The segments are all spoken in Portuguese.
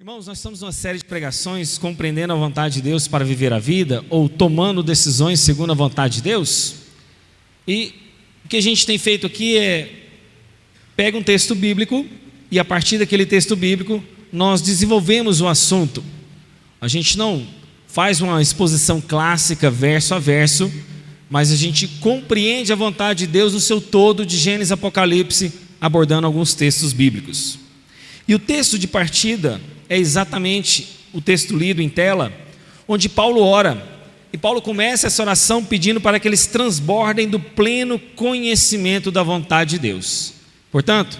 Irmãos, nós estamos numa série de pregações compreendendo a vontade de Deus para viver a vida, ou tomando decisões segundo a vontade de Deus. E o que a gente tem feito aqui é pega um texto bíblico e a partir daquele texto bíblico nós desenvolvemos o assunto. A gente não faz uma exposição clássica verso a verso, mas a gente compreende a vontade de Deus no seu todo, de Gênesis a Apocalipse, abordando alguns textos bíblicos. E o texto de partida é exatamente o texto lido em tela, onde Paulo ora. E Paulo começa essa oração pedindo para que eles transbordem do pleno conhecimento da vontade de Deus. Portanto,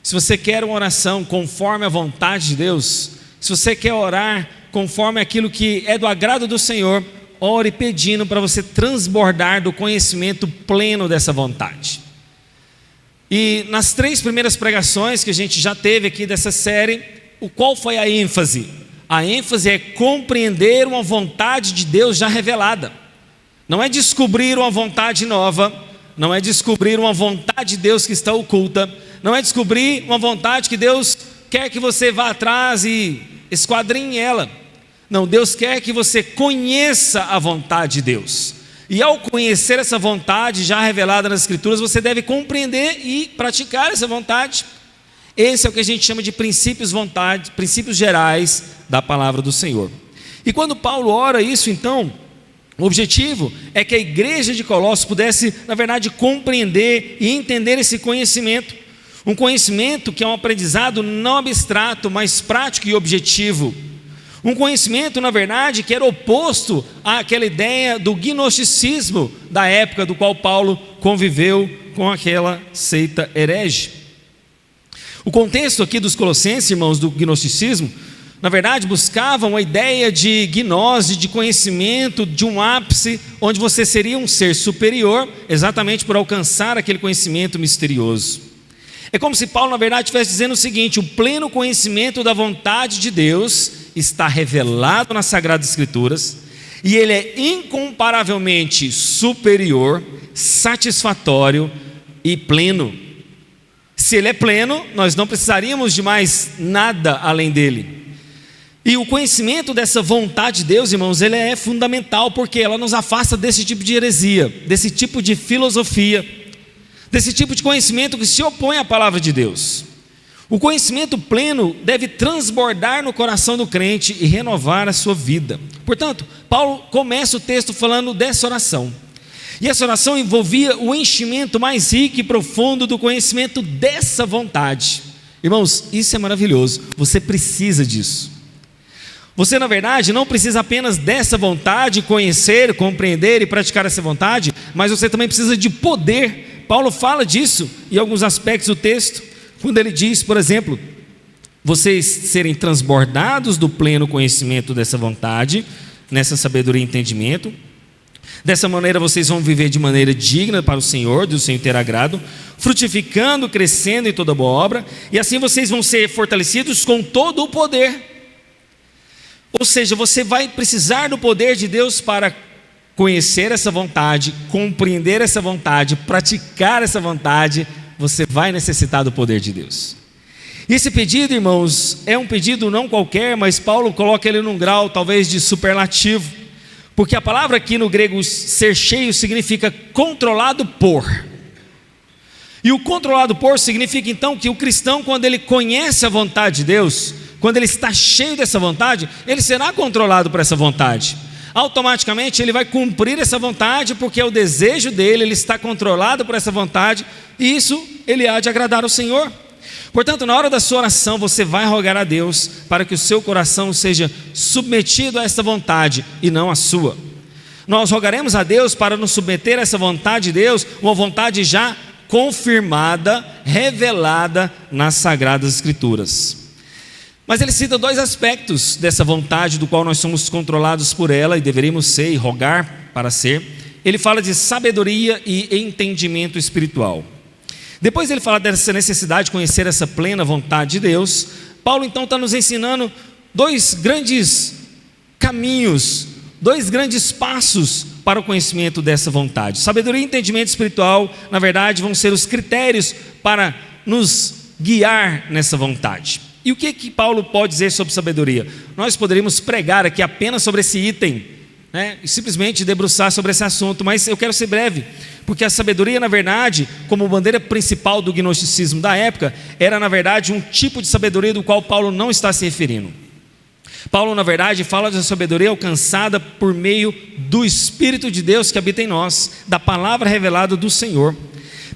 se você quer uma oração conforme a vontade de Deus, se você quer orar conforme aquilo que é do agrado do Senhor, ore pedindo para você transbordar do conhecimento pleno dessa vontade. E nas 3 primeiras pregações que a gente já teve aqui dessa série, qual foi a ênfase? A ênfase é compreender uma vontade de Deus já revelada. Não é descobrir uma vontade nova, não é descobrir uma vontade de Deus que está oculta, não é descobrir uma vontade que Deus quer que você vá atrás e esquadrinhe ela. Não, Deus quer que você conheça a vontade de Deus. E ao conhecer essa vontade já revelada nas Escrituras, você deve compreender e praticar essa vontade. Esse é o que a gente chama de princípios gerais da palavra do Senhor. E quando Paulo ora isso, então, o objetivo é que a igreja de Colossos pudesse, na verdade, compreender e entender esse conhecimento. Um conhecimento que é um aprendizado não abstrato, mas prático e objetivo. Um conhecimento, na verdade, que era oposto àquela ideia do gnosticismo da época do qual Paulo conviveu com aquela seita herege. O contexto aqui dos Colossenses, irmãos, do gnosticismo, na verdade buscavam a ideia de gnose, de conhecimento, de um ápice, onde você seria um ser superior, exatamente por alcançar aquele conhecimento misterioso. É como se Paulo, na verdade, estivesse dizendo o seguinte: o pleno conhecimento da vontade de Deus está revelado nas Sagradas Escrituras, e ele é incomparavelmente superior, satisfatório e pleno. Se ele é pleno, nós não precisaríamos de mais nada além dele. E o conhecimento dessa vontade de Deus, irmãos, ele é fundamental, porque ela nos afasta desse tipo de heresia, desse tipo de filosofia, desse tipo de conhecimento que se opõe à palavra de Deus. O conhecimento pleno deve transbordar no coração do crente e renovar a sua vida. Portanto, Paulo começa o texto falando dessa oração. E essa oração envolvia o enchimento mais rico e profundo do conhecimento dessa vontade. Irmãos, isso é maravilhoso, você precisa disso. Você, na verdade, não precisa apenas dessa vontade, conhecer, compreender e praticar essa vontade, mas você também precisa de poder. Paulo fala disso em alguns aspectos do texto, quando ele diz, por exemplo, vocês serem transbordados do pleno conhecimento dessa vontade, nessa sabedoria e entendimento. Dessa maneira vocês vão viver de maneira digna para o Senhor, do seu inteiro agrado, frutificando, crescendo em toda boa obra, e assim vocês vão ser fortalecidos com todo o poder. Ou seja, você vai precisar do poder de Deus para conhecer essa vontade, compreender essa vontade, praticar essa vontade. Você vai necessitar do poder de Deus. E esse pedido, irmãos, é um pedido não qualquer, mas Paulo coloca ele num grau talvez de superlativo. Porque a palavra aqui no grego ser cheio significa controlado por. E o controlado por significa então que o cristão, quando ele conhece a vontade de Deus, quando ele está cheio dessa vontade, ele será controlado por essa vontade. Automaticamente ele vai cumprir essa vontade, porque é o desejo dele, ele está controlado por essa vontade, e isso ele há de agradar ao Senhor. Portanto, na hora da sua oração, você vai rogar a Deus para que o seu coração seja submetido a essa vontade e não a sua. Nós rogaremos a Deus para nos submeter a essa vontade de Deus, uma vontade já confirmada, revelada nas Sagradas Escrituras. Mas ele cita 2 aspectos dessa vontade, do qual nós somos controlados por ela e deveríamos ser e rogar para ser. Ele fala de sabedoria e entendimento espiritual. Depois ele fala dessa necessidade de conhecer essa plena vontade de Deus. Paulo então está nos ensinando 2 grandes caminhos, 2 grandes passos para o conhecimento dessa vontade. Sabedoria e entendimento espiritual, na verdade, vão ser os critérios para nos guiar nessa vontade. E o que Paulo pode dizer sobre sabedoria? Nós poderíamos pregar aqui apenas sobre esse item, né, e simplesmente debruçar sobre esse assunto, mas eu quero ser breve, porque a sabedoria, na verdade, como bandeira principal do gnosticismo da época, era na verdade um tipo de sabedoria do qual Paulo não está se referindo. Paulo, na verdade, fala da sabedoria alcançada por meio do Espírito de Deus que habita em nós, da palavra revelada do Senhor.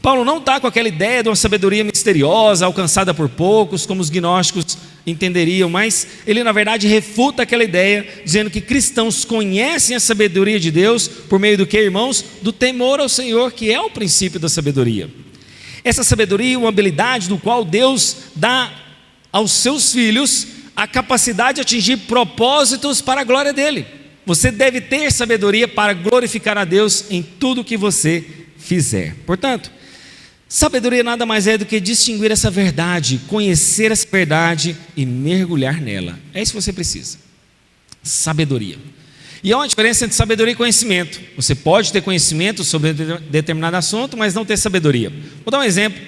Paulo não está com aquela ideia de uma sabedoria misteriosa, alcançada por poucos, como os gnósticos entenderiam, mas ele na verdade refuta aquela ideia, dizendo que cristãos conhecem a sabedoria de Deus por meio do que, irmãos? Do temor ao Senhor, que é o princípio da sabedoria. Essa sabedoria é uma habilidade do qual Deus dá aos seus filhos a capacidade de atingir propósitos para a glória dele. Você deve ter sabedoria para glorificar a Deus em tudo que você fizer. Portanto, sabedoria nada mais é do que distinguir essa verdade, conhecer essa verdade e mergulhar nela. É isso que você precisa. Sabedoria. E há uma diferença entre sabedoria e conhecimento. Você pode ter conhecimento sobre determinado assunto, mas não ter sabedoria. Vou dar um exemplo.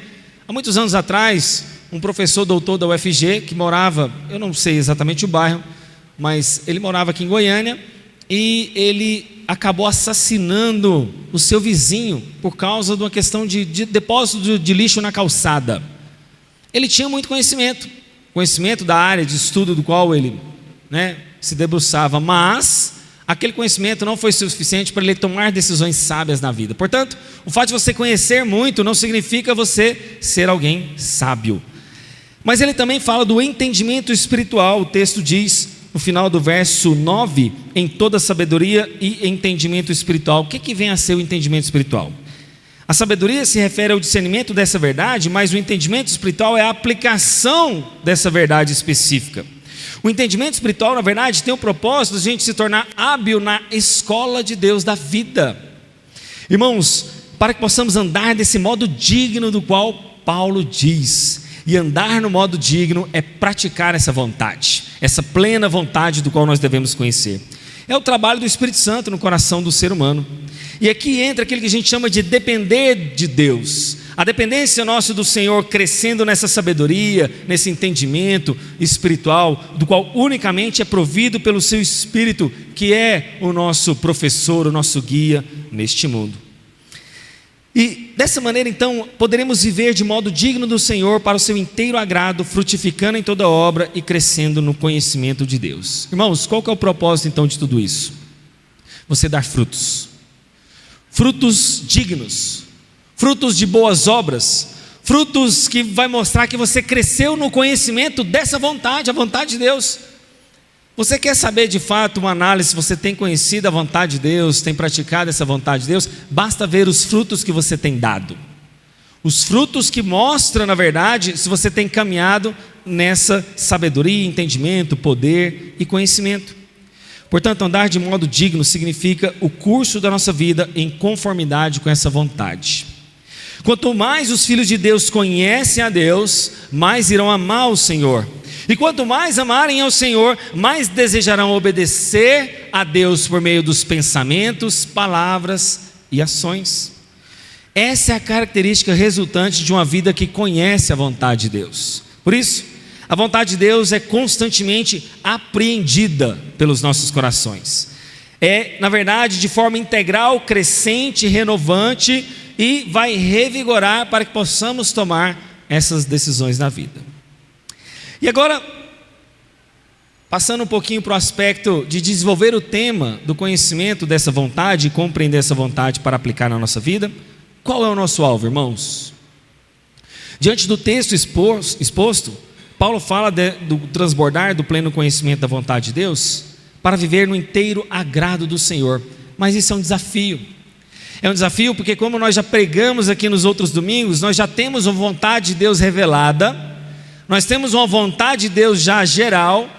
Há muitos anos atrás, um professor doutor da UFG, que morava, eu não sei exatamente o bairro, mas ele morava aqui em Goiânia, e ele acabou assassinando o seu vizinho por causa de uma questão de depósito de lixo na calçada. Ele tinha muito conhecimento da área de estudo do qual ele, se debruçava, mas aquele conhecimento não foi suficiente para ele tomar decisões sábias na vida. Portanto, o fato de você conhecer muito não significa você ser alguém sábio. Mas ele também fala do entendimento espiritual. O texto diz, no final do verso 9, em toda sabedoria e entendimento espiritual. O que vem a ser o entendimento espiritual? A sabedoria se refere ao discernimento dessa verdade, mas o entendimento espiritual é a aplicação dessa verdade específica. O entendimento espiritual, na verdade, tem o propósito de a gente se tornar hábil na escola de Deus da vida. Irmãos, para que possamos andar desse modo digno do qual Paulo diz. E andar no modo digno é praticar essa vontade, essa plena vontade do qual nós devemos conhecer. É o trabalho do Espírito Santo no coração do ser humano. E aqui entra aquilo que a gente chama de depender de Deus. A dependência nossa do Senhor crescendo nessa sabedoria, nesse entendimento espiritual, do qual unicamente é provido pelo seu Espírito, que é o nosso professor, o nosso guia neste mundo. E dessa maneira então poderemos viver de modo digno do Senhor para o seu inteiro agrado, frutificando em toda obra e crescendo no conhecimento de Deus. Irmãos, qual que é o propósito então de tudo isso? Você dar frutos, frutos dignos, frutos de boas obras, frutos que vai mostrar que você cresceu no conhecimento dessa vontade, a vontade de Deus. Você quer saber de fato uma análise se você tem conhecido a vontade de Deus, tem praticado essa vontade de Deus? Basta ver os frutos que você tem dado. Os frutos que mostram, na verdade, se você tem caminhado nessa sabedoria, entendimento, poder e conhecimento. Portanto, andar de modo digno significa o curso da nossa vida em conformidade com essa vontade. Quanto mais os filhos de Deus conhecem a Deus, mais irão amar o Senhor. E quanto mais amarem ao Senhor, mais desejarão obedecer a Deus por meio dos pensamentos, palavras e ações. Essa é a característica resultante de uma vida que conhece a vontade de Deus. Por isso, a vontade de Deus é constantemente apreendida pelos nossos corações. É, na verdade, de forma integral, crescente, renovante e vai revigorar para que possamos tomar essas decisões na vida. E agora, passando um pouquinho para o aspecto de desenvolver o tema do conhecimento dessa vontade e compreender essa vontade para aplicar na nossa vida, qual é o nosso alvo, irmãos? Diante do texto exposto, Paulo fala do transbordar do pleno conhecimento da vontade de Deus para viver no inteiro agrado do Senhor. Mas isso é um desafio. É um desafio porque, como nós já pregamos aqui nos outros domingos, nós já temos uma vontade de Deus revelada. Nós temos uma vontade de Deus já geral,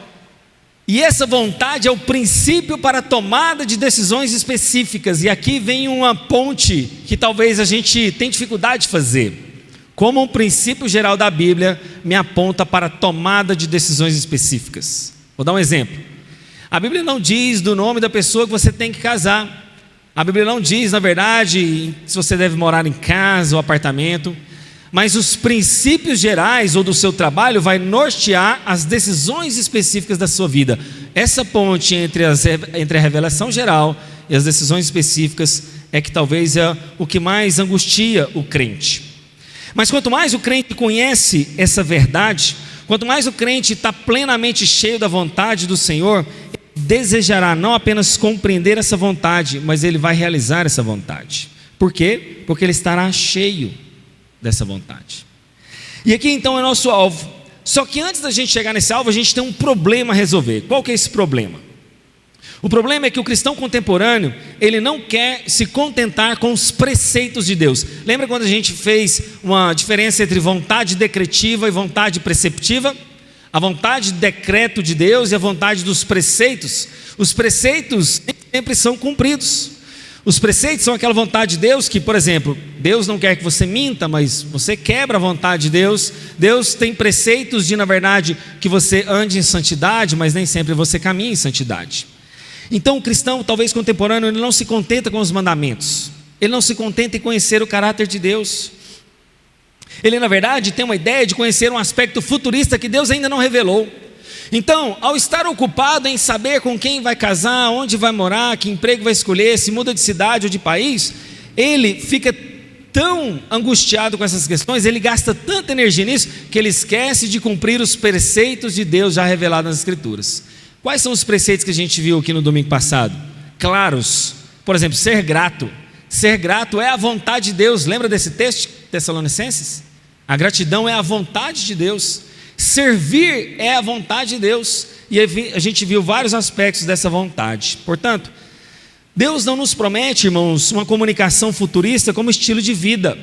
e essa vontade é o princípio para a tomada de decisões específicas. E aqui vem uma ponte que talvez a gente tenha dificuldade de fazer. Como um princípio geral da Bíblia me aponta para a tomada de decisões específicas. Vou dar um exemplo. A Bíblia não diz do nome da pessoa que você tem que casar. A Bíblia não diz, na verdade, se você deve morar em casa ou apartamento. mas os princípios gerais ou do seu trabalho vai nortear as decisões específicas da sua vida. Essa ponte entre a revelação geral e as decisões específicas é que talvez é o que mais angustia o crente. Mas quanto mais o crente conhece essa verdade, quanto mais o crente está plenamente cheio da vontade do Senhor, ele desejará não apenas compreender essa vontade, mas ele vai realizar essa vontade. Por quê? Porque ele estará cheio dessa vontade. E aqui então é nosso alvo. Só que antes da gente chegar nesse alvo, a gente tem um problema a resolver. Qual que é esse problema? O problema é que o cristão contemporâneo, ele não quer se contentar com os preceitos de Deus. Lembra quando a gente fez uma diferença entre vontade decretiva e vontade preceptiva? A vontade de decreto de Deus e a vontade dos preceitos. Os preceitos sempre são cumpridos. Os preceitos são aquela vontade de Deus que, por exemplo, Deus não quer que você minta, mas você quebra a vontade de Deus. Deus tem preceitos de, na verdade, que você ande em santidade, mas nem sempre você caminha em santidade. Então o cristão, talvez contemporâneo, ele não se contenta com os mandamentos. Ele não se contenta em conhecer o caráter de Deus. Ele, na verdade, tem uma ideia de conhecer um aspecto futurista que Deus ainda não revelou. Então, ao estar ocupado em saber com quem vai casar, onde vai morar, que emprego vai escolher, se muda de cidade ou de país, ele fica tão angustiado com essas questões, ele gasta tanta energia nisso, que ele esquece de cumprir os preceitos de Deus já revelados nas Escrituras. Quais são os preceitos que a gente viu aqui no domingo passado? Claros. Por exemplo, ser grato. Ser grato é a vontade de Deus. Lembra desse texto, Tessalonicenses? A gratidão é a vontade de Deus. Servir é a vontade de Deus. E a gente viu vários aspectos dessa vontade. Portanto, Deus não nos promete, irmãos, uma comunicação futurista como estilo de vida.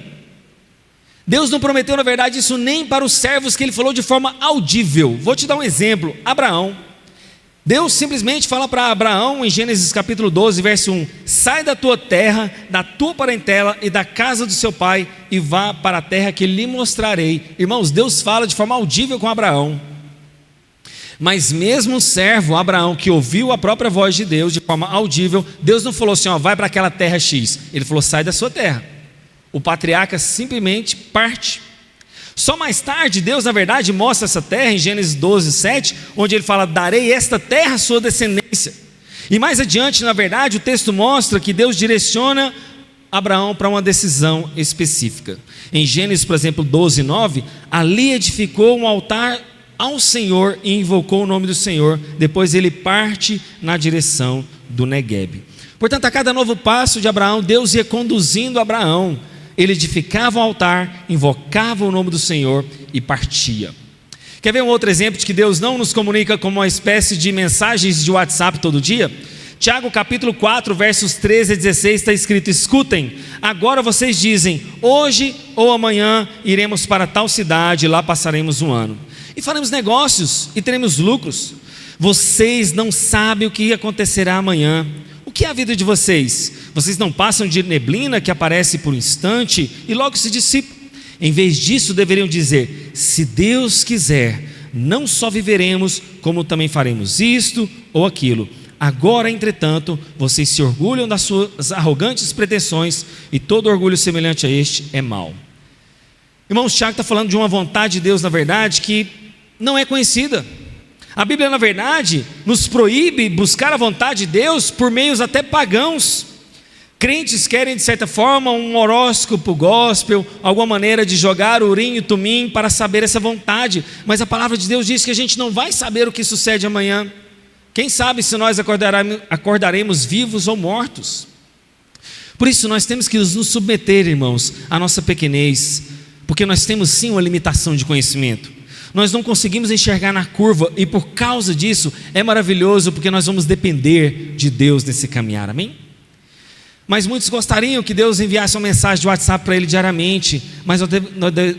Deus não prometeu, na verdade, isso nem para os servos que Ele falou de forma audível. Vou te dar um exemplo. Abraão. Deus simplesmente fala para Abraão em Gênesis capítulo 12, verso 1: sai da tua terra, da tua parentela e da casa do seu pai e vá para a terra que lhe mostrarei. Irmãos, Deus fala de forma audível com Abraão. Mas mesmo o servo Abraão, que ouviu a própria voz de Deus de forma audível, Deus não falou assim, ó, vai para aquela terra X. Ele falou, sai da sua terra. O patriarca simplesmente parte. Só mais tarde, Deus, na verdade, mostra essa terra em Gênesis 12, 7, onde Ele fala, darei esta terra à sua descendência. E mais adiante, na verdade, o texto mostra que Deus direciona Abraão para uma decisão específica. Em Gênesis, por exemplo, 12, 9, ali edificou um altar ao Senhor e invocou o nome do Senhor. Depois ele parte na direção do Neguebe. Portanto, a cada novo passo de Abraão, Deus ia conduzindo Abraão. Ele edificava o altar, invocava o nome do Senhor e partia. Quer ver um outro exemplo de que Deus não nos comunica como uma espécie de mensagens de WhatsApp todo dia? Tiago capítulo 4, versos 13 a 16 está escrito, escutem, agora vocês dizem, hoje ou amanhã iremos para tal cidade, lá passaremos um ano. E faremos negócios e teremos lucros. Vocês não sabem o que acontecerá amanhã. O que é a vida de vocês? Vocês não passam de neblina que aparece por um instante e logo se dissipa. Em vez disso deveriam dizer, se Deus quiser, não só viveremos, como também faremos isto ou aquilo. Agora, entretanto, vocês se orgulham das suas arrogantes pretensões e todo orgulho semelhante a este é mau. Irmãos, Tiago está falando de uma vontade de Deus, na verdade, que não é conhecida. A Bíblia, na verdade, nos proíbe buscar a vontade de Deus por meios até pagãos. Crentes querem, de certa forma, um horóscopo gospel, alguma maneira de jogar urim e tumim para saber essa vontade. Mas a palavra de Deus diz que a gente não vai saber o que sucede amanhã. Quem sabe se nós acordaremos vivos ou mortos. Por isso nós temos que nos submeter, irmãos, à nossa pequenez, porque nós temos sim uma limitação de conhecimento. Nós não conseguimos enxergar na curva e por causa disso é maravilhoso porque nós vamos depender de Deus nesse caminhar, amém? Mas muitos gostariam que Deus enviasse uma mensagem de WhatsApp para ele diariamente, mas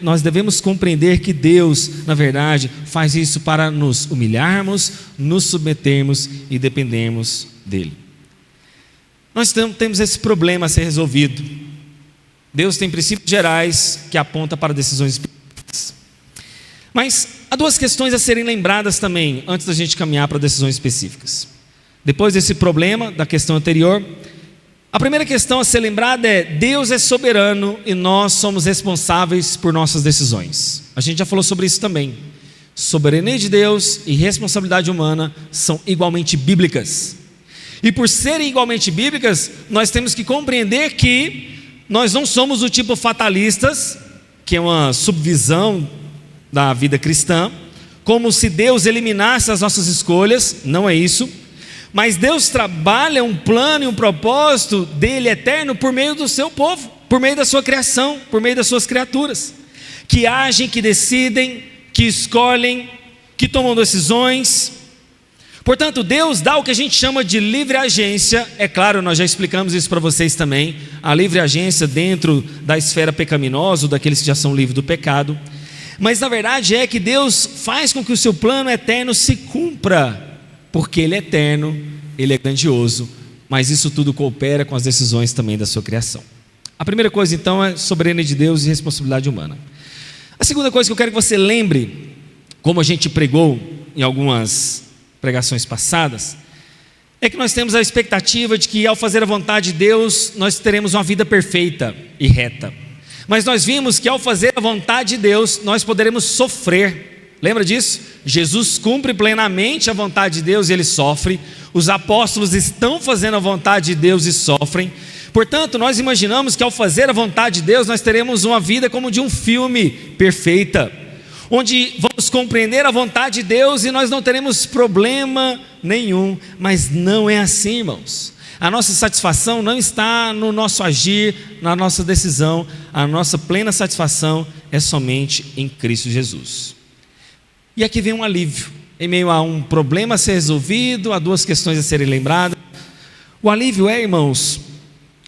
nós devemos compreender que Deus, na verdade, faz isso para nos humilharmos, nos submetermos e dependermos dele. Nós temos esse problema a ser resolvido. Deus tem princípios gerais que apontam para decisões específicas. Mas há duas questões a serem lembradas também, antes da gente caminhar para decisões específicas. Depois desse problema, da questão anterior, A primeira questão a ser lembrada é: Deus é soberano e nós somos responsáveis por nossas decisões. A gente já falou sobre isso também. Soberania de Deus e responsabilidade humana são igualmente bíblicas. E por serem igualmente bíblicas, nós temos que compreender que nós não somos do tipo fatalistas, que é uma subvisão da vida cristã, como se Deus eliminasse as nossas escolhas. Não é isso. Mas Deus trabalha um plano e um propósito dele eterno por meio do seu povo, por meio da sua criação, por meio das suas criaturas, que agem, que decidem, que escolhem, que tomam decisões. Portanto, Deus dá o que a gente chama de livre agência. É claro, nós já explicamos isso para vocês também, a livre agência dentro da esfera pecaminosa, daqueles que já são livres do pecado. Mas na verdade é que Deus faz com que o seu plano eterno se cumpra, porque Ele é eterno, Ele é grandioso, mas isso tudo coopera com as decisões também da sua criação. A primeira coisa então é soberania de Deus e responsabilidade humana. A segunda coisa que eu quero que você lembre, como a gente pregou em algumas pregações passadas, é que nós temos a expectativa de que ao fazer a vontade de Deus, nós teremos uma vida perfeita e reta. Mas nós vimos que ao fazer a vontade de Deus, nós poderemos sofrer. Lembra disso? Jesus cumpre plenamente a vontade de Deus e Ele sofre. Os apóstolos estão fazendo a vontade de Deus e sofrem. Portanto, nós imaginamos que ao fazer a vontade de Deus, nós teremos uma vida como de um filme, perfeita, onde vamos compreender a vontade de Deus e nós não teremos problema nenhum. Mas não é assim, irmãos. A nossa satisfação não está no nosso agir, na nossa decisão. A nossa plena satisfação é somente em Cristo Jesus. E aqui vem um alívio, em meio a um problema a ser resolvido, a duas questões a serem lembradas. O alívio irmãos,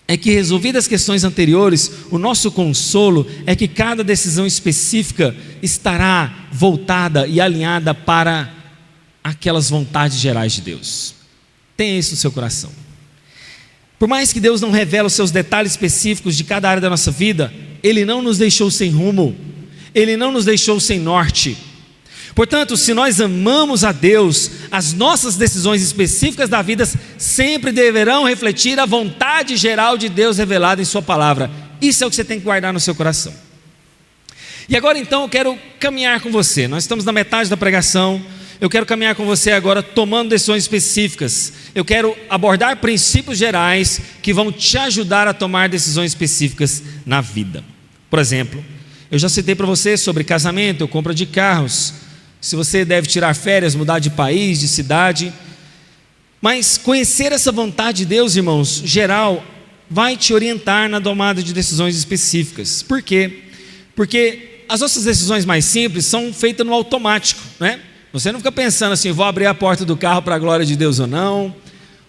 é que resolvidas as questões anteriores, o nosso consolo é que cada decisão específica estará voltada e alinhada para aquelas vontades gerais de Deus. Tenha isso no seu coração. Por mais que Deus não revele os seus detalhes específicos de cada área da nossa vida, Ele não nos deixou sem rumo, Ele não nos deixou sem norte. Portanto, se nós amamos a Deus, as nossas decisões específicas da vida sempre deverão refletir a vontade geral de Deus revelada em sua palavra. Isso é o que você tem que guardar no seu coração. E agora então eu quero caminhar com você. Nós estamos na metade da pregação. Eu quero caminhar com você agora tomando decisões específicas. Eu quero abordar princípios gerais que vão te ajudar a tomar decisões específicas na vida. Por exemplo, eu já citei para você sobre casamento ou compra de carros, se você deve tirar férias, mudar de país, de cidade. Mas conhecer essa vontade de Deus, irmãos, geral, vai te orientar na tomada de decisões específicas. Por quê? Porque as nossas decisões mais simples são feitas no automático, né? Você não fica pensando assim, vou abrir a porta do carro para a glória de Deus ou não,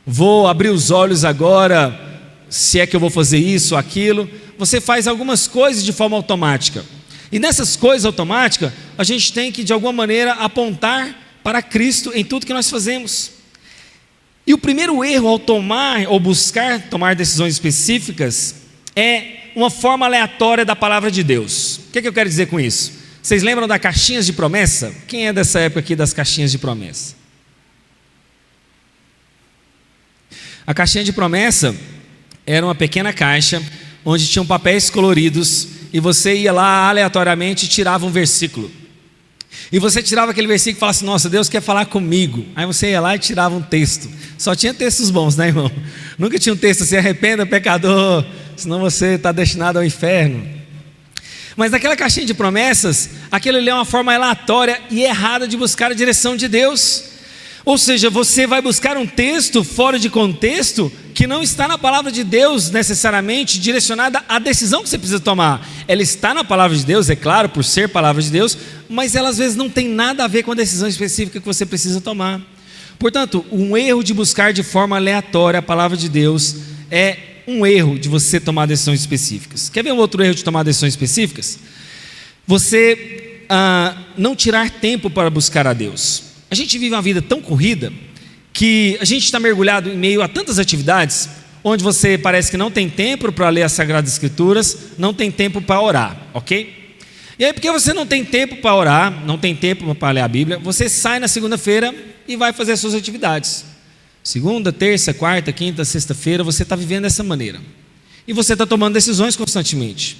vou abrir os olhos agora, se é que eu vou fazer isso ou aquilo. Você faz algumas coisas de forma automática. E nessas coisas automáticas, a gente tem que de alguma maneira apontar para Cristo em tudo que nós fazemos. E o primeiro erro ao tomar ou buscar tomar decisões específicas é uma forma aleatória da palavra de Deus. O que é que eu quero dizer com isso? Vocês lembram das caixinhas de promessa? Quem é dessa época aqui das caixinhas de promessa? A caixinha de promessa era uma pequena caixa onde tinham papéis coloridos e você ia lá aleatoriamente e tirava um versículo. E você tirava aquele versículo e falava assim, nossa, Deus quer falar comigo. Aí você ia lá e tirava um texto. Só tinha textos bons, né, irmão? Nunca tinha um texto assim, arrependa, pecador, senão você está destinado ao inferno. Mas naquela caixinha de promessas, aquilo ali é uma forma aleatória e errada de buscar a direção de Deus. Ou seja, você vai buscar um texto fora de contexto que não está na palavra de Deus necessariamente direcionada à decisão que você precisa tomar. Ela está na palavra de Deus, é claro, por ser palavra de Deus, mas ela às vezes não tem nada a ver com a decisão específica que você precisa tomar. Portanto, um erro de buscar de forma aleatória a palavra de Deus é um erro de você tomar decisões específicas. Quer ver um outro erro de tomar decisões específicas? Você não tirar tempo para buscar a Deus. A gente vive uma vida tão corrida que a gente está mergulhado em meio a tantas atividades onde você parece que não tem tempo para ler as Sagradas Escrituras, não tem tempo para orar, ok? E aí, porque você não tem tempo para orar, não tem tempo para ler a Bíblia, você sai na segunda-feira e vai fazer as suas atividades. Segunda, terça, quarta, quinta, sexta-feira, você está vivendo dessa maneira. E você está tomando decisões constantemente.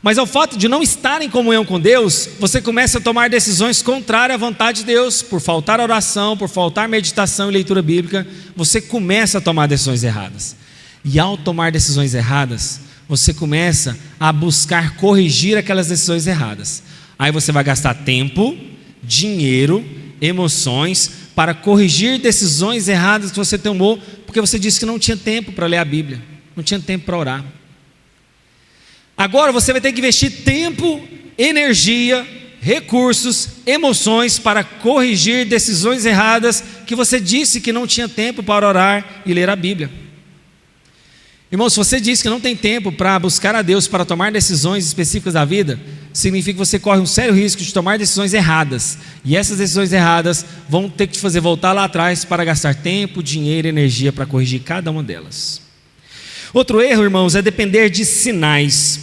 Mas ao fato de não estar em comunhão com Deus, você começa a tomar decisões contrárias à vontade de Deus. Por faltar oração, por faltar meditação e leitura bíblica, você começa a tomar decisões erradas. E ao tomar decisões erradas, você começa a buscar corrigir aquelas decisões erradas. Aí você vai gastar tempo, dinheiro, emoções para corrigir decisões erradas que você tomou, porque você disse que não tinha tempo para ler a Bíblia, não tinha tempo para orar. Agora você vai ter que investir tempo, energia, recursos, emoções para corrigir decisões erradas que você disse que não tinha tempo para orar e ler a Bíblia. Irmão, se você diz que não tem tempo para buscar a Deus, para tomar decisões específicas da vida, significa que você corre um sério risco de tomar decisões erradas. E essas decisões erradas vão ter que te fazer voltar lá atrás para gastar tempo, dinheiro e energia para corrigir cada uma delas. Outro erro, irmãos, é depender de sinais.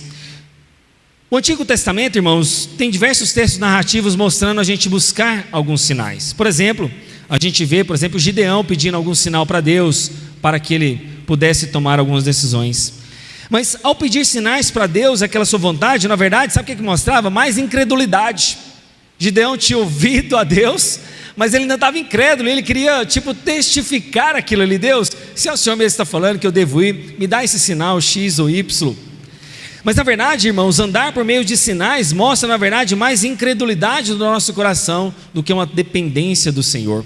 O Antigo Testamento, irmãos, tem diversos textos narrativos mostrando a gente buscar alguns sinais. Por exemplo, a gente vê, Gideão pedindo algum sinal para Deus, para que ele pudesse tomar algumas decisões. Mas ao pedir sinais para Deus, aquela sua vontade, na verdade, sabe o que mostrava? Mais incredulidade. Gideão tinha ouvido a Deus, mas ele ainda estava incrédulo, ele queria testificar aquilo ali. Deus, se é o Senhor mesmo está falando que eu devo ir, me dá esse sinal X ou Y. Mas na verdade, irmãos, andar por meio de sinais mostra na verdade mais incredulidade do nosso coração do que uma dependência do Senhor.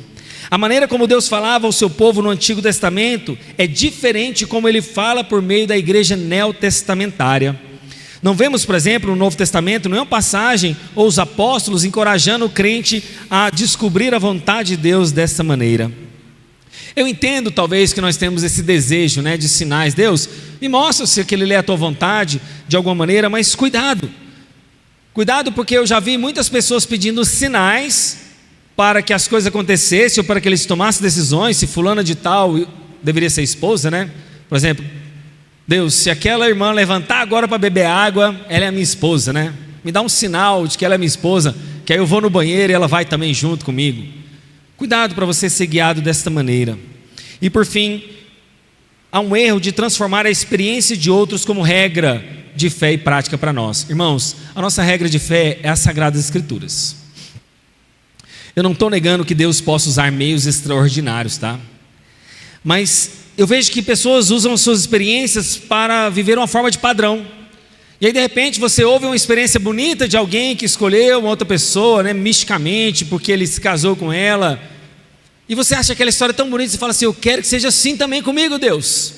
A maneira como Deus falava ao seu povo no Antigo Testamento é diferente como Ele fala por meio da igreja neotestamentária. Não vemos, por exemplo, no Novo Testamento, nenhuma passagem ou os apóstolos encorajando o crente a descobrir a vontade de Deus dessa maneira. Eu entendo talvez que nós temos esse desejo, de sinais. Deus, me mostra se aquele é a tua vontade de alguma maneira, mas cuidado. Cuidado, porque eu já vi muitas pessoas pedindo sinais para que as coisas acontecessem, ou para que eles tomassem decisões, se fulana de tal deveria ser esposa, Por exemplo, Deus, se aquela irmã levantar agora para beber água, ela é a minha esposa, Me dá um sinal de que ela é minha esposa, que aí eu vou no banheiro e ela vai também junto comigo. Cuidado para você ser guiado desta maneira. E por fim, há um erro de transformar a experiência de outros como regra de fé e prática para nós. Irmãos, a nossa regra de fé é as Sagradas Escrituras. Eu não estou negando que Deus possa usar meios extraordinários, Mas eu vejo que pessoas usam suas experiências para viver uma forma de padrão. E aí de repente você ouve uma experiência bonita de alguém que escolheu uma outra pessoa, misticamente, porque ele se casou com ela. E você acha aquela história tão bonita, você fala assim, eu quero que seja assim também comigo, Deus.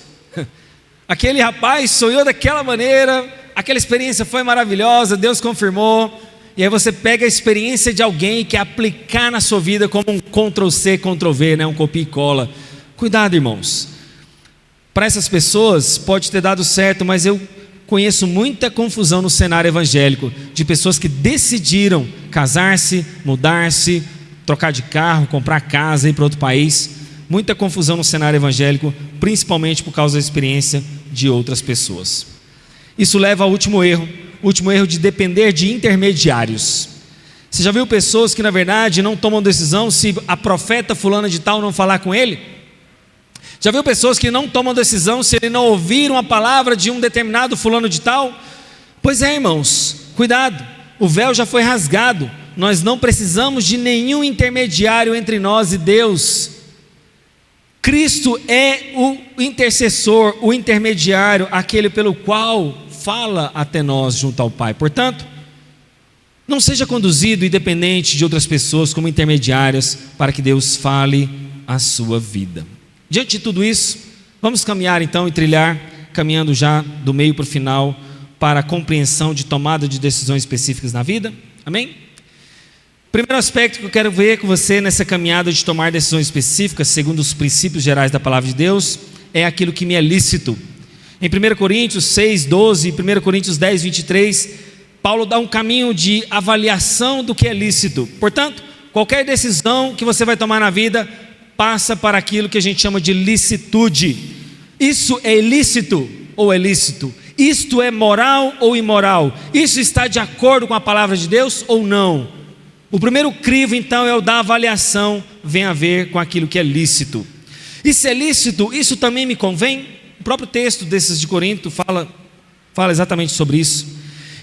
Aquele rapaz sonhou daquela maneira, aquela experiência foi maravilhosa, Deus confirmou. E aí você pega a experiência de alguém e quer aplicar na sua vida como um Ctrl-C, Ctrl-V, um copia e cola. Cuidado, irmãos. Para essas pessoas pode ter dado certo, mas eu conheço muita confusão no cenário evangélico, de pessoas que decidiram casar-se, mudar-se, trocar de carro, comprar casa, ir para outro país. Muita confusão no cenário evangélico, principalmente por causa da experiência de outras pessoas. Isso leva ao último erro de depender de intermediários. Você já viu pessoas que na verdade não tomam decisão se a profeta fulana de tal não falar com ele? Já viu pessoas que não tomam decisão se ele não ouvir uma palavra de um determinado fulano de tal? Pois é, irmãos, cuidado, o véu já foi rasgado, nós não precisamos de nenhum intermediário entre nós e Deus. Cristo é o intercessor, o intermediário, aquele pelo qual fala até nós junto ao Pai. Portanto, não seja conduzido e dependente de outras pessoas como intermediárias para que Deus fale a sua vida. Diante de tudo isso, vamos caminhar então e trilhar, caminhando já do meio para o final, para a compreensão de tomada de decisões específicas na vida. Amém? Primeiro aspecto que eu quero ver com você nessa caminhada de tomar decisões específicas, segundo os princípios gerais da palavra de Deus, é aquilo que me é lícito. Em 1 Coríntios 6, 12 e 1 Coríntios 10, 23, Paulo dá um caminho de avaliação do que é lícito. Portanto, qualquer decisão que você vai tomar na vida, passa para aquilo que a gente chama de licitude. Isso é ilícito ou é lícito? Isto é moral ou imoral? Isso está de acordo com a palavra de Deus ou não? O primeiro crivo então é o da avaliação, vem a ver com aquilo que é lícito. E se é lícito, isso também me convém? O próprio texto desses de Corinto fala exatamente sobre isso.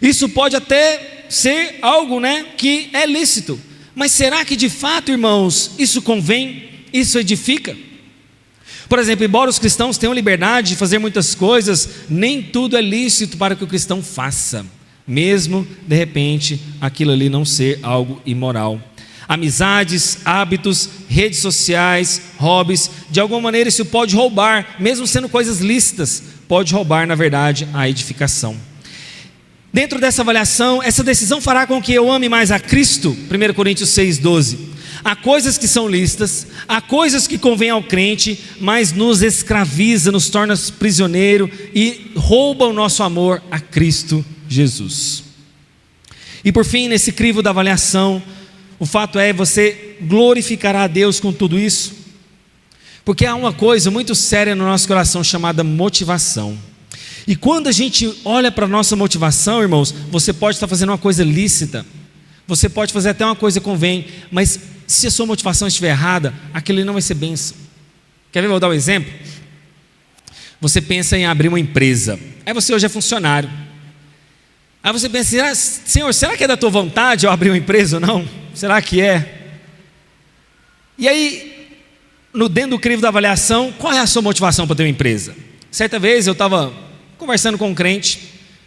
Isso pode até ser algo, que é lícito, mas será que de fato, irmãos, isso convém? Isso edifica? Por exemplo, embora os cristãos tenham liberdade de fazer muitas coisas, nem tudo é lícito para que o cristão faça, mesmo de repente aquilo ali não ser algo imoral. Amizades, hábitos, redes sociais, hobbies, de alguma maneira isso pode roubar, mesmo sendo coisas lícitas, pode roubar na verdade a edificação. Dentro dessa avaliação, essa decisão fará com que eu ame mais a Cristo, 1 Coríntios 6,12. Há coisas que são lícitas, há coisas que convêm ao crente, mas nos escraviza, nos torna prisioneiro e rouba o nosso amor a Cristo Jesus. E por fim, nesse crivo da avaliação, o fato é, você glorificará a Deus com tudo isso? Porque há uma coisa muito séria no nosso coração chamada motivação. E quando a gente olha para a nossa motivação, irmãos, você pode estar fazendo uma coisa lícita, você pode fazer até uma coisa que convém, mas se a sua motivação estiver errada, aquilo não vai ser bênção. Quer ver? Vou dar um exemplo. Você pensa em abrir uma empresa, aí você hoje é funcionário, aí você pensa, Senhor, será que é da tua vontade eu abrir uma empresa ou não? Será que é? E aí, dentro do crivo da avaliação, qual é a sua motivação para ter uma empresa? Certa vez eu estava conversando com um crente,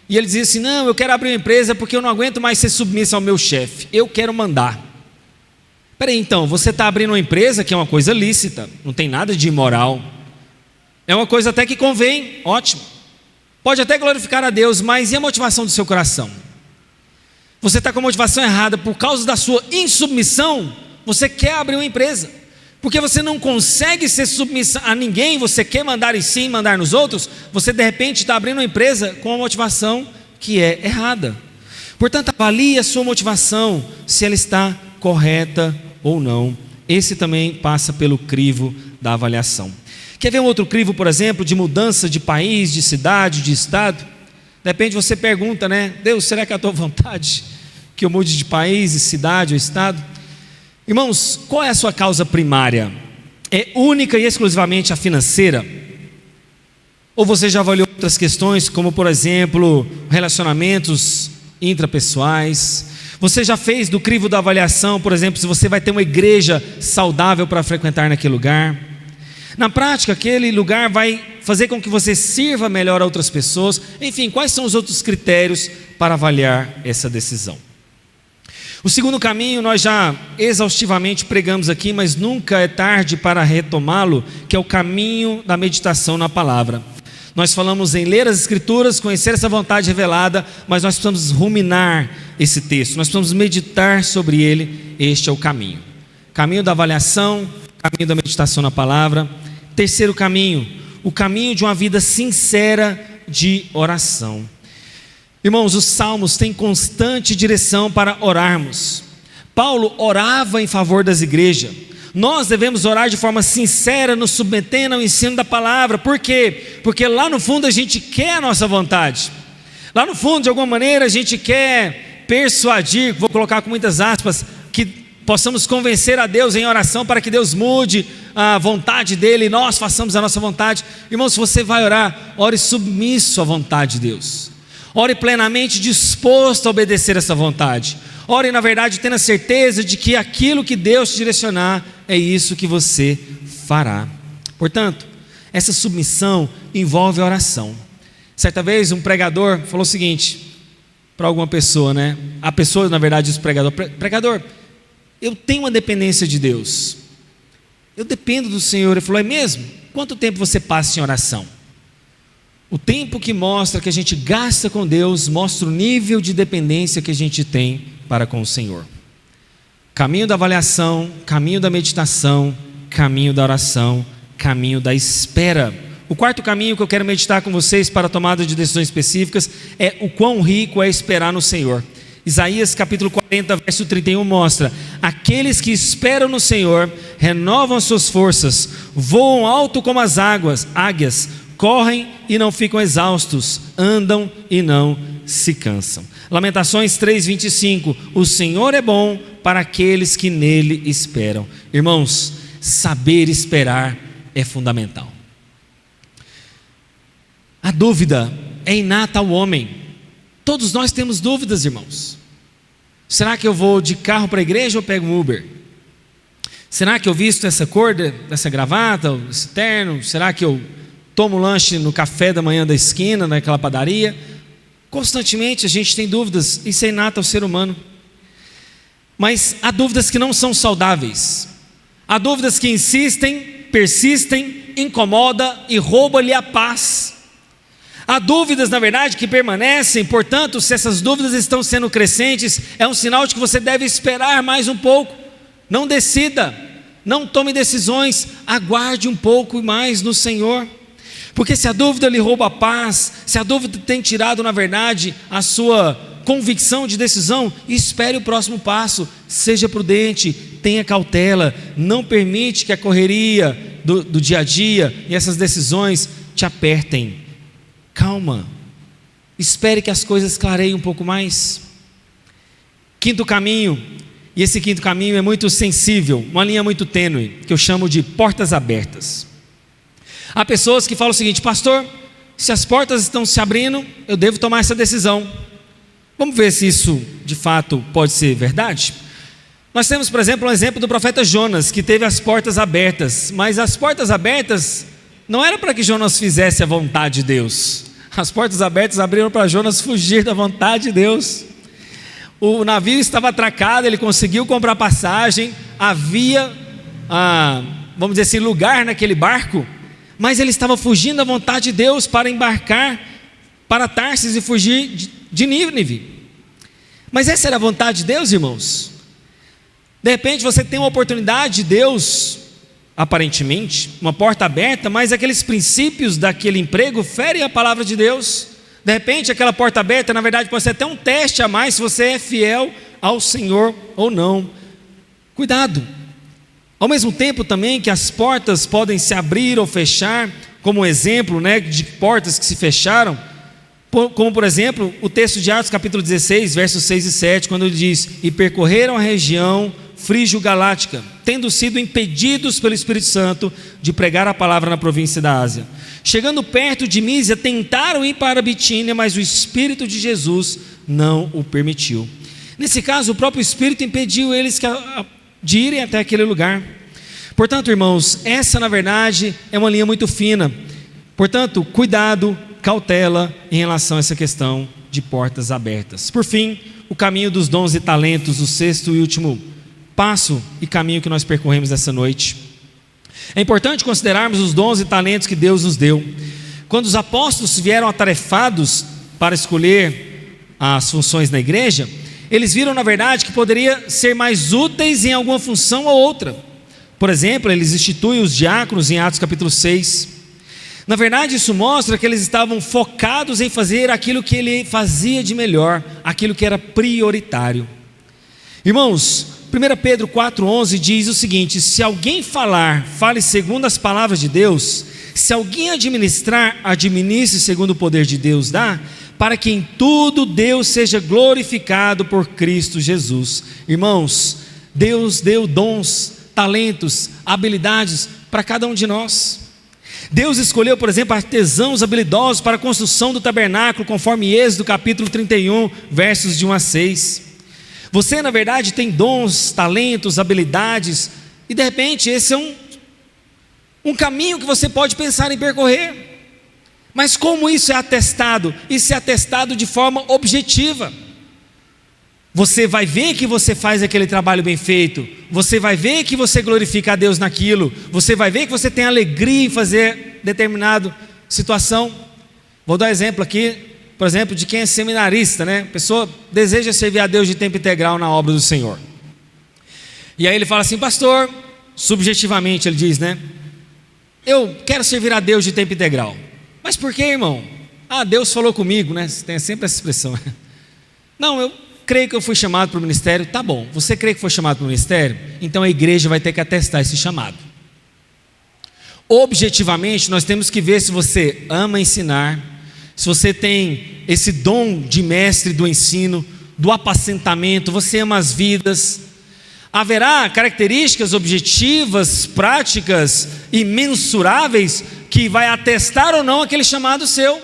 e ele dizia assim, não, eu quero abrir uma empresa porque eu não aguento mais ser submisso ao meu chefe, eu quero mandar. Peraí, então, você está abrindo uma empresa que é uma coisa lícita, não tem nada de imoral, é uma coisa até que convém, ótimo, pode até glorificar a Deus, mas e a motivação do seu coração? Você está com a motivação errada, por causa da sua insubmissão, você quer abrir uma empresa, porque você não consegue ser submisso a ninguém, você quer mandar em si, mandar nos outros, você de repente está abrindo uma empresa com uma motivação que é errada. Portanto, avalie a sua motivação, se ela está correta ou não. Esse também passa pelo crivo da avaliação. Quer ver um outro crivo, por exemplo, de mudança de país, de cidade, de estado? De repente você pergunta, Deus, será que é a tua vontade que eu mude de país, de cidade ou estado? Irmãos, qual é a sua causa primária? É única e exclusivamente a financeira? Ou você já avaliou outras questões, como por exemplo, relacionamentos intrapessoais? Você já fez do crivo da avaliação, por exemplo, se você vai ter uma igreja saudável para frequentar naquele lugar? Na prática, aquele lugar vai fazer com que você sirva melhor a outras pessoas? Enfim, quais são os outros critérios para avaliar essa decisão? O segundo caminho nós já exaustivamente pregamos aqui, mas nunca é tarde para retomá-lo, que é o caminho da meditação na palavra. Nós falamos em ler as escrituras, conhecer essa vontade revelada, mas nós precisamos ruminar esse texto, nós precisamos meditar sobre ele. Este é o caminho. Caminho da avaliação, caminho da meditação na palavra. Terceiro caminho, o caminho de uma vida sincera de oração. Irmãos, os salmos têm constante direção para orarmos. Paulo orava em favor das igrejas. Nós devemos orar de forma sincera, nos submetendo ao ensino da palavra. Por quê? Porque lá no fundo a gente quer a nossa vontade. Lá no fundo, de alguma maneira, a gente quer persuadir, vou colocar com muitas aspas, que possamos convencer a Deus em oração para que Deus mude a vontade dEle e nós façamos a nossa vontade. Irmãos, se você vai orar, ore submisso à vontade de Deus. Ore plenamente disposto a obedecer essa vontade. Ore, na verdade, tendo a certeza de que aquilo que Deus te direcionar, é isso que você fará. Portanto, essa submissão envolve a oração. Certa vez um pregador falou o seguinte para alguma pessoa, A pessoa, na verdade, disse pregador, pregador, eu tenho uma dependência de Deus. Eu dependo do Senhor. Ele falou, é mesmo? Quanto tempo você passa em oração? O tempo que mostra que a gente gasta com Deus mostra o nível de dependência que a gente tem para com o Senhor. Caminho da avaliação, caminho da meditação, caminho da oração, caminho da espera. O quarto caminho que eu quero meditar com vocês para a tomada de decisões específicas é o quão rico é esperar no Senhor. Isaías capítulo 40, verso 31 mostra: aqueles que esperam no Senhor renovam as suas forças, voam alto como as águias, correm e não ficam exaustos, andam e não se cansam. Lamentações 3:25, o Senhor é bom para aqueles que nele esperam. Irmãos, saber esperar é fundamental. A dúvida é inata ao homem. Todos nós temos dúvidas, irmãos. Será que eu vou de carro para a igreja ou pego um Uber? Será que eu visto essa cor dessa gravata, esse terno? Será que eu tomo lanche no café da manhã da esquina, naquela padaria? Constantemente a gente tem dúvidas, isso é inato ao ser humano. Mas há dúvidas que não são saudáveis. Há dúvidas que insistem, persistem, incomodam e roubam-lhe a paz. Há dúvidas, na verdade, que permanecem. Portanto, se essas dúvidas estão sendo crescentes, é um sinal de que você deve esperar mais um pouco. Não decida, não tome decisões, aguarde um pouco mais no Senhor. Porque se a dúvida lhe rouba a paz, se a dúvida tem tirado, na verdade, a sua convicção de decisão, espere o próximo passo, seja prudente, tenha cautela, não permite que a correria do dia a dia e essas decisões te apertem. Calma, espere que as coisas clareiem um pouco mais. Quinto caminho, e esse quinto caminho é muito sensível, uma linha muito tênue, que eu chamo de portas abertas. Há pessoas que falam o seguinte: pastor, se as portas estão se abrindo, eu devo tomar essa decisão. Vamos ver se isso de fato pode ser verdade? Nós temos, por exemplo, um exemplo do profeta Jonas, que teve as portas abertas, mas as portas abertas não era para que Jonas fizesse a vontade de Deus. As portas abertas abriram para Jonas fugir da vontade de Deus. O navio estava atracado, ele conseguiu comprar passagem, havia, vamos dizer assim, lugar naquele barco, mas ele estava fugindo da vontade de Deus para embarcar para Tarsis e fugir de Nínive. Mas essa era a vontade de Deus, irmãos? De repente você tem uma oportunidade de Deus, aparentemente, uma porta aberta, mas aqueles princípios daquele emprego ferem a palavra de Deus. De repente aquela porta aberta, na verdade, pode ser até um teste a mais, se você é fiel ao Senhor ou não. Cuidado. Ao mesmo tempo também que as portas podem se abrir ou fechar, como um exemplo, de portas que se fecharam, como por exemplo, o texto de Atos capítulo 16, versos 6 e 7, quando ele diz: e percorreram a região frígio-galática, tendo sido impedidos pelo Espírito Santo de pregar a palavra na província da Ásia. Chegando perto de Mísia, tentaram ir para a Bitínia, mas o Espírito de Jesus não o permitiu. Nesse caso, o próprio Espírito impediu eles de irem até aquele lugar. Portanto, irmãos, essa na verdade é uma linha muito fina. Portanto, cuidado, cautela em relação a essa questão de portas abertas. Por fim, o caminho dos dons e talentos, o sexto e último passo e caminho que nós percorremos essa noite. É importante considerarmos os dons e talentos que Deus nos deu. Quando os apóstolos vieram atarefados para escolher as funções na igreja, eles viram na verdade que poderia ser mais úteis em alguma função ou outra. Por exemplo, eles instituem os diáconos em Atos capítulo 6. Na verdade, isso mostra que eles estavam focados em fazer aquilo que ele fazia de melhor, aquilo que era prioritário. Irmãos, 1 Pedro 4,11 diz o seguinte: se alguém falar, fale segundo as palavras de Deus. Se alguém administrar, administre segundo o poder de Deus dá, para que em tudo Deus seja glorificado por Cristo Jesus. Irmãos, Deus deu dons, talentos, habilidades para cada um de nós. Deus escolheu, por exemplo, artesãos habilidosos para a construção do tabernáculo, conforme Êxodo capítulo 31, versos de 1 a 6. Você, na verdade, tem dons, talentos, habilidades, e de repente esse é um caminho que você pode pensar em percorrer. Mas como isso é atestado? Isso é atestado de forma objetiva. Você vai ver que você faz aquele trabalho bem feito, você vai ver que você glorifica a Deus naquilo, você vai ver que você tem alegria em fazer determinada situação. Vou dar um exemplo aqui, por exemplo, de quem é seminarista, A pessoa deseja servir a Deus de tempo integral na obra do Senhor. E aí ele fala assim: pastor, subjetivamente ele diz, eu quero servir a Deus de tempo integral. Mas por que, irmão? Deus falou comigo, Tem sempre essa expressão. Não, eu creio que eu fui chamado para o ministério. Tá bom, você crê que foi chamado para o ministério? Então a igreja vai ter que atestar esse chamado. Objetivamente, nós temos que ver se você ama ensinar, se você tem esse dom de mestre do ensino, do apacentamento, você ama as vidas. Haverá características objetivas, práticas e mensuráveis que vai atestar ou não aquele chamado seu.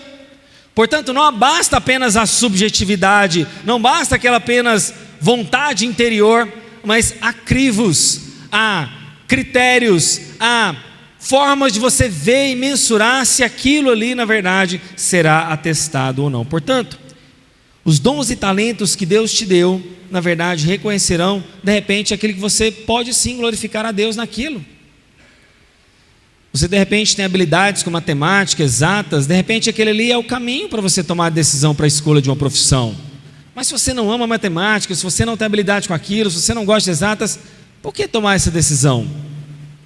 Portanto, não basta apenas a subjetividade, não basta aquela apenas vontade interior, mas há crivos, há critérios, há formas de você ver e mensurar se aquilo ali, na verdade, será atestado ou não. Portanto, os dons e talentos que Deus te deu, na verdade, reconhecerão, de repente, aquilo que você pode sim glorificar a Deus naquilo. Você, de repente, tem habilidades com matemática, exatas, de repente, aquele ali é o caminho para você tomar a decisão para a escolha de uma profissão. Mas se você não ama matemática, se você não tem habilidade com aquilo, se você não gosta de exatas, por que tomar essa decisão?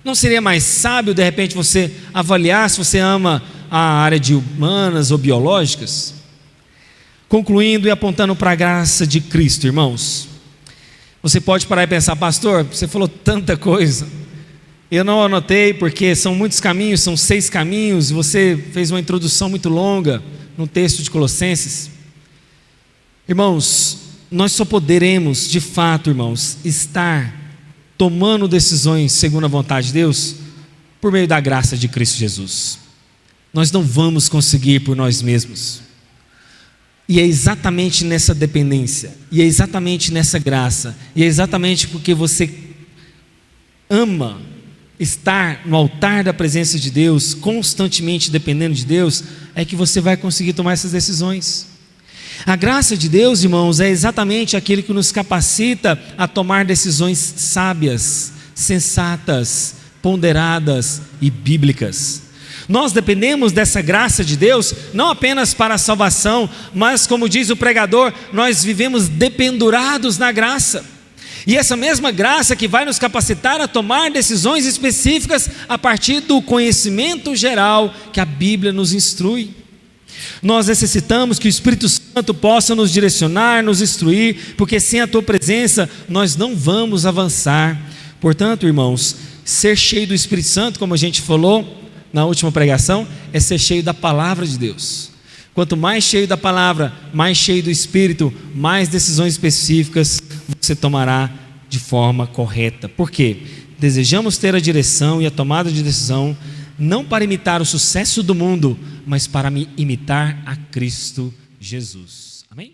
Não seria mais sábio, de repente, você avaliar se você ama a área de humanas ou biológicas? Concluindo e apontando para a graça de Cristo, irmãos. Você pode parar e pensar, pastor, você falou tanta coisa. Eu não anotei porque são muitos caminhos, são 6 caminhos. Você fez uma introdução muito longa no texto de Colossenses. Irmãos, nós só poderemos, de fato, irmãos, estar tomando decisões segundo a vontade de Deus por meio da graça de Cristo Jesus. Nós não vamos conseguir por nós mesmos. E é exatamente nessa dependência, e é exatamente nessa graça, e é exatamente porque você ama estar no altar da presença de Deus, constantemente dependendo de Deus, é que você vai conseguir tomar essas decisões. A graça de Deus, irmãos, é exatamente aquele que nos capacita a tomar decisões sábias, sensatas, ponderadas e bíblicas. Nós dependemos dessa graça de Deus, não apenas para a salvação, mas como diz o pregador, nós vivemos dependurados na graça. E essa mesma graça que vai nos capacitar a tomar decisões específicas a partir do conhecimento geral que a Bíblia nos instrui. Nós necessitamos que o Espírito Santo possa nos direcionar, nos instruir, porque sem a tua presença nós não vamos avançar. Portanto, irmãos, ser cheio do Espírito Santo, como a gente falou na última pregação, é ser cheio da palavra de Deus. Quanto mais cheio da palavra, mais cheio do Espírito, mais decisões específicas você tomará de forma correta. Por quê? Desejamos ter a direção e a tomada de decisão, não para imitar o sucesso do mundo, mas para imitar a Cristo Jesus. Amém?